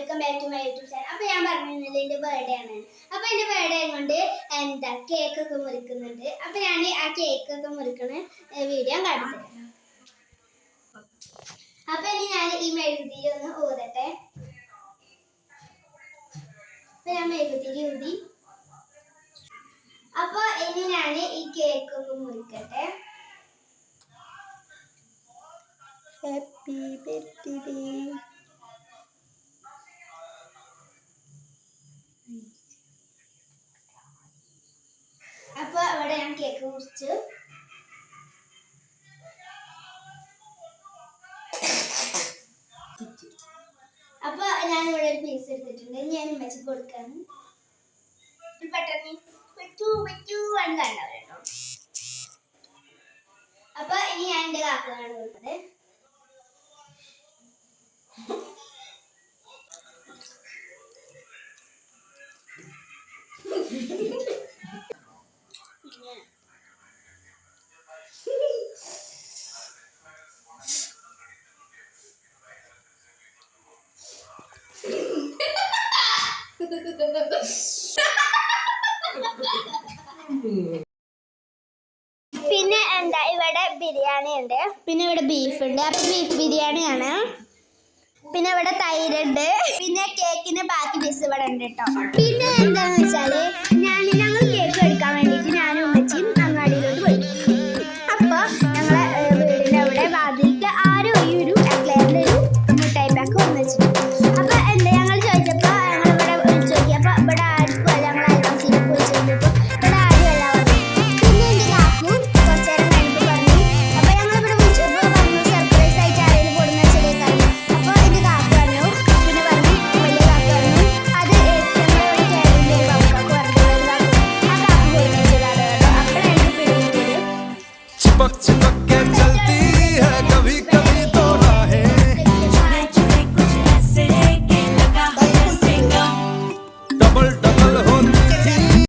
Welcome back to my YouTube channel. അപ്പോൾ ഞാൻ പറഞ്ഞിരുന്നില്ല എൻ്റെ ബർത്ത്ഡേ ആണ്. അപ്പോൾ എൻ്റെ ബർത്ത്ഡേ കൊണ്ട് എന്താ കേക്കൊക്കെ മുറിക്കുന്നുണ്ട്. അപ്പോൾ ഞാൻ ആ കേക്കൊക്കെ മുറിക്കുന്ന വീഡിയോ കാണിച്ചു. അപ്പോൾ ഇനി ഞാൻ ഈ മെഴുകുതിരി ഒന്ന് ഊതട്ടെ. അപ്പോൾ ഞാൻ മെഴുകുതിരി ഊതി. അപ്പോൾ ഇനി ഞാൻ ഈ കേക്കൊക്കെ മുറിക്കട്ടെ. Happy birthday. അപ്പോൾ അവിടെ ഞാൻ കേക്ക് മുറിച്ചു. അപ്പോൾ ഞാൻ ഇവിടെ ഒരു പീസ് എടുത്തിട്ടുണ്ട്. ഞാൻ ഉമ്മച്ചിക്ക് കൊടുക്കാണ്. പെട്ടെന്ന് ആണ് കണ്ടവരുണ്ടോ. അപ്പോൾ ഇനി ഞാൻ എൻ്റെ കാക്കയാണ് കൊടുത്തത്. പിന്നെ എന്താ ഇവിടെ ബിരിയാണി ഉണ്ട്. പിന്നെ ഇവിടെ ബീഫ് ഉണ്ട്. അപ്പൊ ബീഫ് ബിരിയാണിയാണ്. പിന്നെ ഇവിടെ തൈരുണ്ട്. പിന്നെ കേക്കിന്റെ ബാക്കി പീസ് ഇവിടെ ഉണ്ട് കേട്ടോ. പിന്നെ എന്താന്ന് വെച്ചാല് ഞങ്ങൾ കേക്ക് എടുക്കാൻ വേണ്ടിട്ട് ഞാനും ഉമ്മച്ചിയും അങ്ങാടിയിലോട്ട് പോയി. അപ്പൊ ഞങ്ങളെ വീടിന്റെ അവിടെ വാതിലിട്ട് ആരും ഈ ഒരു എക്ലെയറിന്റെ ഒരു മിഠായി പാക്ക് വന്നു വെച്ചിട്ടുണ്ട്. അപ്പൊ എന്താ ഞങ്ങൾ ചോദിച്ചപ്പോ ഞങ്ങൾ ഇവിടെ വിളിച്ചു നോക്കിയപ്പോ ഇവിടെ ആർക്കും അല്ല. ഞങ്ങൾ അയൽവാസിയിലേക്ക് വിളിച്ചു നോക്കിയപ്പോ ഇവിടെ ആരും അല്ല പറഞ്ഞു. പിന്നെ എന്റെ കാക്കു കുറച്ചു നേരം കഴിഞ്ഞിട്ട് പറഞ്ഞു. അപ്പൊ ഞങ്ങൾ ഇവിടെ വിളിച്ചപ്പോ പറഞ്ഞു സർപ്രൈസ് ആയിട്ട് ആരെങ്കിലും കൊടുന്ന വെച്ചതേക്കാണ്. അപ്പൊ എന്റെ കാക്കു പറഞ്ഞു. പിന്നെ പറഞ്ഞു വലിയ കാക്കു പറഞ്ഞു അത് ഞങ്ങളിവിടെ ചേട്ടൻ്റെ കാക്കു പറഞ്ഞു ആ കാക്കു കൊടുന്ന വെച്ചതാണ് കേട്ടോ. അപ്പോഴാണ് പിടിക്കുന്നത്.